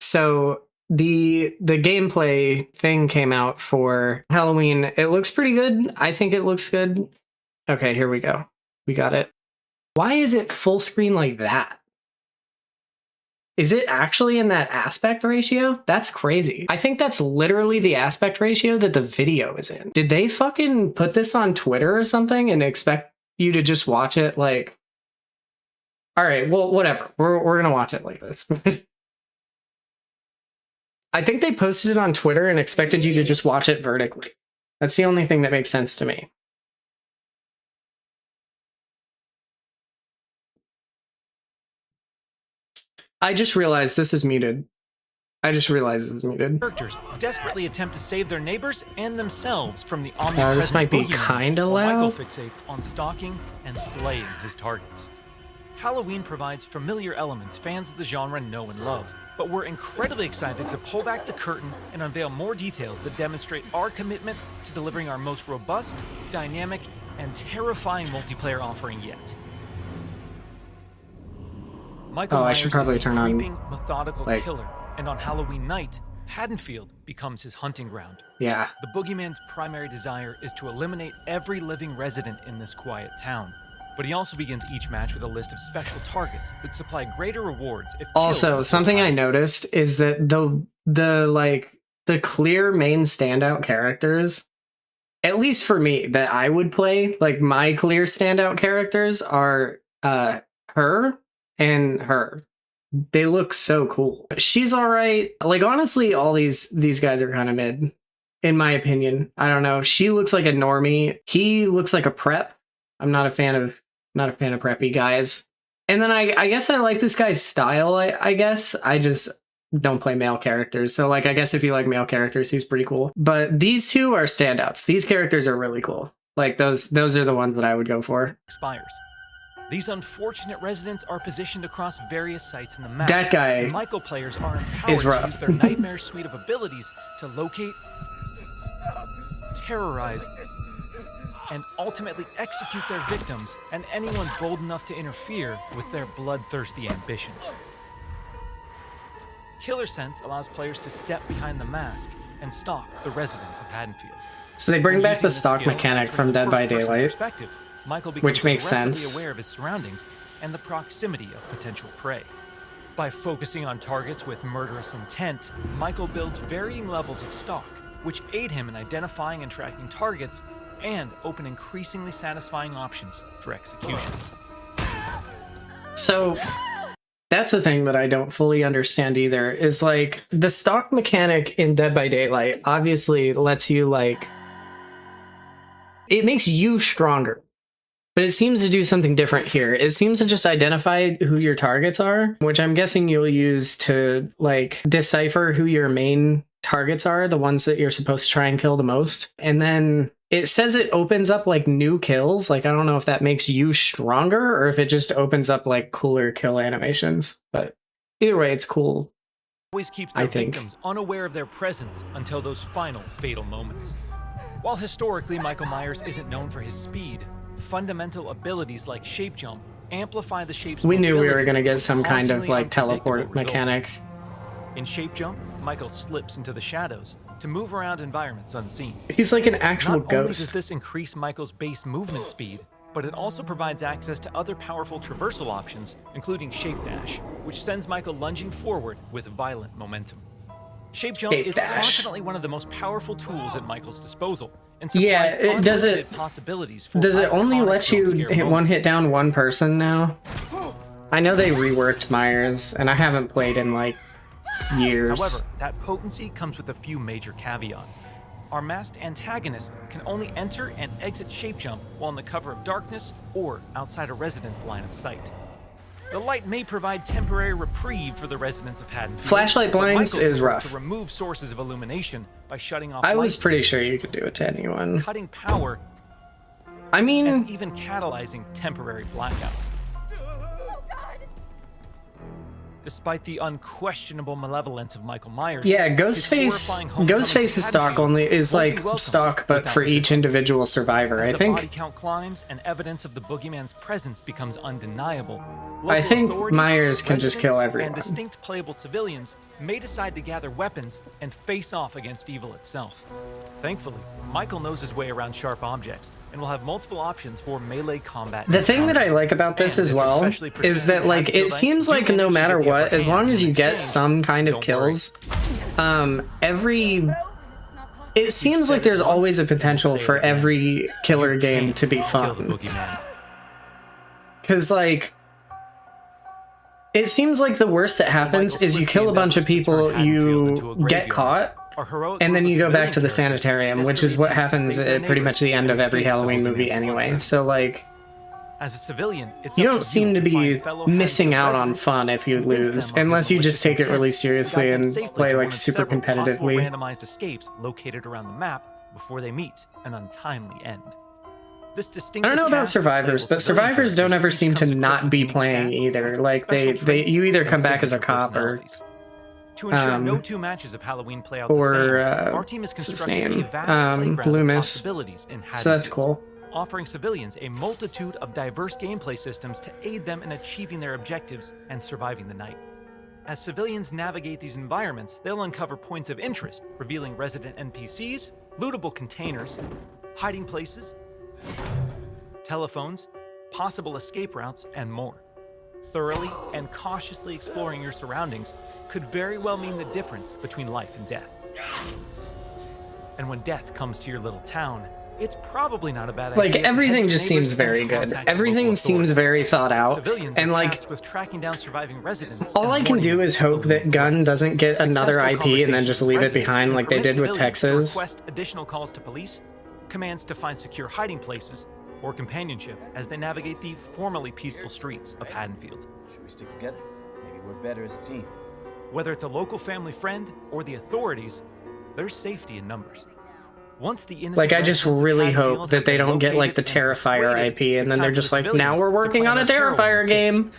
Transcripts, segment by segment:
So the gameplay thing came out for Halloween. It looks pretty good. I think it looks good. Okay, here we go. We got it. Why is it full screen like that? Is it actually in that aspect ratio? That's crazy. I think that's literally the aspect ratio that the video is in. Did they fucking put this on Twitter or something and expect you to just watch it like... All right, well, whatever. We're gonna watch it like this. I think they posted it on Twitter and expected you to just watch it vertically. That's the only thing that makes sense to me. I just realized this is muted. I just realized it's muted. Characters desperately attempt to save their neighbors and themselves from the omnipresent this might be boogeyman, kind of while loud. Michael fixates on stalking and slaying his targets. Halloween provides familiar elements fans of the genre know and love, but we're incredibly excited to pull back the curtain and unveil more details that demonstrate our commitment to delivering our most robust, dynamic, and terrifying multiplayer offering yet. Michael Myers is a creeping, methodical killer, and on Halloween night, Haddonfield becomes his hunting ground. Yeah. The boogeyman's primary desire is to eliminate every living resident in this quiet town. But he also begins each match with a list of special targets that supply greater rewards if also, something I noticed is that the clear main standout characters, at least for me, that I would play, like my clear standout characters are her and her. They look so cool. She's all right. Like, honestly, all these guys are kind of mid, in my opinion. I don't know. She looks like a normie. He looks like a prep. I'm not a fan of preppy guys. And then I guess I like this guy's style. I guess I just don't play male characters. So like, I guess if you like male characters, he's pretty cool. But these two are standouts. These characters are really cool. Like those are the ones that I would go for. Expires. These unfortunate residents are positioned across various sites in the map. That guy and Michael players are empowered to use their nightmare suite of abilities to locate, terrorize, and ultimately execute their victims and anyone bold enough to interfere with their bloodthirsty ambitions. Killer Sense allows players to step behind the mask and stalk the residents of Haddonfield. So they bring back the stalk mechanic from Dead by Daylight, Michael becomes which makes sense. aware of his surroundings and the proximity of potential prey. By focusing on targets with murderous intent, Michael builds varying levels of stalk, which aid him in identifying and tracking targets and open increasingly satisfying options for executions. So that's a thing that I don't fully understand either, is like the stalk mechanic in Dead by Daylight obviously lets you like, it makes you stronger. But it seems to do something different here. It seems to just identify who your targets are, which I'm guessing you'll use to like decipher who your main targets are, the ones that you're supposed to try and kill the most. And then it says it opens up like new kills. Like, I don't know if that makes you stronger or if it just opens up like cooler kill animations. But either way, it's cool. Always keeps their victims unaware of their presence until those final fatal moments. While historically Michael Myers isn't known for his speed, fundamental abilities like shape jump amplify the shape's We knew we were going to get some kind of like teleport mechanic. In shape jump, Michael slips into the shadows to move around environments unseen. He's like an actual ghost. Not only does ghost. this increase Michael's base movement speed, but it also provides access to other powerful traversal options, including shape dash, which sends Michael lunging forward with violent momentum. Shape jump is confidently one of the most powerful tools at Michael's disposal, and supplies unlimited possibilities for does it only let you hit down one person now? I know they reworked Myers, and I haven't played in like years. However, that potency comes with a few major caveats. Our masked antagonist can only enter and exit shape jump while in the cover of darkness or outside a resident's line of sight. The light may provide temporary reprieve for the residents of Haddonfield. Flashlight blinds is rough. To remove sources of illumination by shutting off I was pretty sure you could do it to anyone. Cutting power. I mean, and even catalyzing temporary blackouts. Despite the unquestionable malevolence of Michael Myers, yeah, his horrifying homecoming to Ghostface's stock Haddonfield only is won't be like welcomed stock, but without for each resistance. individual survivor. As I the body think count climbs and evidence of the boogeyman's presence becomes undeniable, I local think authorities, Myers can just kill residents, everyone. and distinct playable civilians may decide to gather weapons and face off against evil itself. Thankfully, Michael knows his way around sharp objects and will have multiple options for melee combat. The thing that I like about this as well is that like it seems like no matter what, as long as you get some kind of kills, it seems like there's always a potential for every killer game to be fun. Because like it seems like the worst that happens is you kill a bunch of people, you get caught, and then you go back to the sanitarium, which is what happens at pretty much the end of every Halloween movie anyway. So like, as a civilian, you don't seem to be missing out on fun if you lose, unless you just take it really seriously and play like super competitively. Randomized escapes located around the map before they meet an untimely end. I don't know about survivors, but survivors don't ever seem to not be playing either. Like you either come back as a cop or to ensure no two matches of Halloween play out the same, our team is constructing a vast playground of possibilities in Haddonfield. So that's cool. Offering civilians a multitude of diverse gameplay systems to aid them in achieving their objectives and surviving the night. As civilians navigate these environments, they'll uncover points of interest, revealing resident NPCs, lootable containers, hiding places, telephones, possible escape routes, and more. Thoroughly and cautiously exploring your surroundings could very well mean the difference between life and death. And when death comes to your little town, it's probably not a bad idea. Like everything just seems very good. Everything seems very thought out, and like with tracking down surviving residents. All I can do is hope that Gunn doesn't get another IP and then just leave it behind like they did with Texas. Request additional calls to police, commands to find secure hiding places, or companionship as they navigate the formerly peaceful streets of Haddonfield. Should we stick together? Maybe work better as a team. Whether it's a local family friend or the authorities, there's safety in numbers. Once the like I just really hope that they don't get like the Terrifier IP and then they're just like, now we're working on a Terrifier game.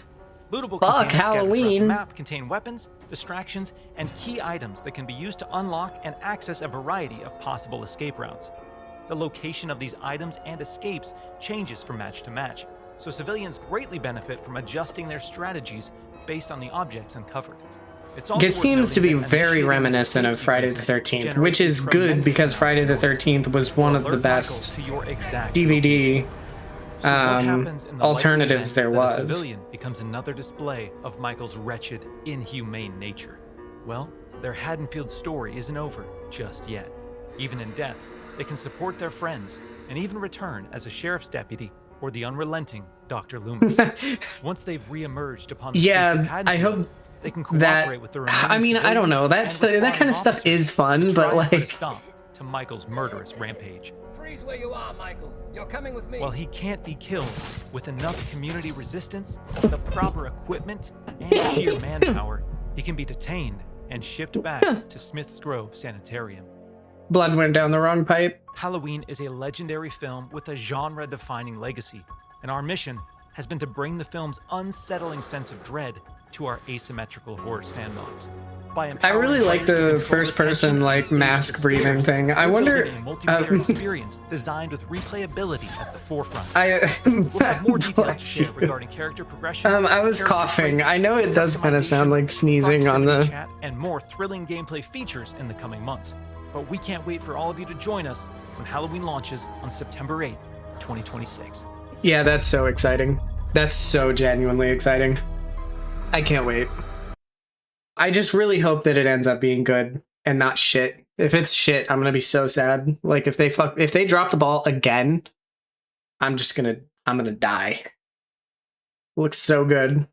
Fuck Halloween. Map contain weapons, distractions, and key items that can be used to unlock and access a variety of possible escape routes. The location of these items and escapes changes from match to match, so civilians greatly benefit from adjusting their strategies based on the objects uncovered. It seems to be very reminiscent of Friday the 13th, which is good because Friday the 13th was one of the best DVD alternatives there was. A civilian becomes another display of Michael's wretched, inhumane nature. Well, their Haddonfield story isn't over just yet. Even in death, they can support their friends and even return as a sheriff's deputy or the unrelenting Dr. Loomis. Once they've re-emerged upon the streets of Haddonfield, I hope they can cooperate with the remaining I mean, I don't know. That kind of stuff is fun, but like stop to Michael's murderous rampage. Freeze where you are, Michael. You're coming with me. While he can't be killed, with enough community resistance, the proper equipment, and sheer manpower, he can be detained and shipped back to Smith's Grove Sanitarium. Blood went down the wrong pipe. Halloween is a legendary film with a genre-defining legacy, and our mission has been to bring the film's unsettling sense of dread to our asymmetrical horror standoffs. I really like the first-person like mask breathing thing. I wonder. A multiplayer experience designed with replayability at the forefront. We'll have more details to share regarding character progression. I was coughing. I know it does kind of sound like sneezing on the chat, and more thrilling gameplay features in the coming months. But we can't wait for all of you to join us when Halloween launches on September 8th, 2026. Yeah, that's so exciting. That's so genuinely exciting. I can't wait. I just really hope that it ends up being good and not shit. If it's shit, I'm gonna be so sad. Like if they drop the ball again, I'm gonna die. Looks so good.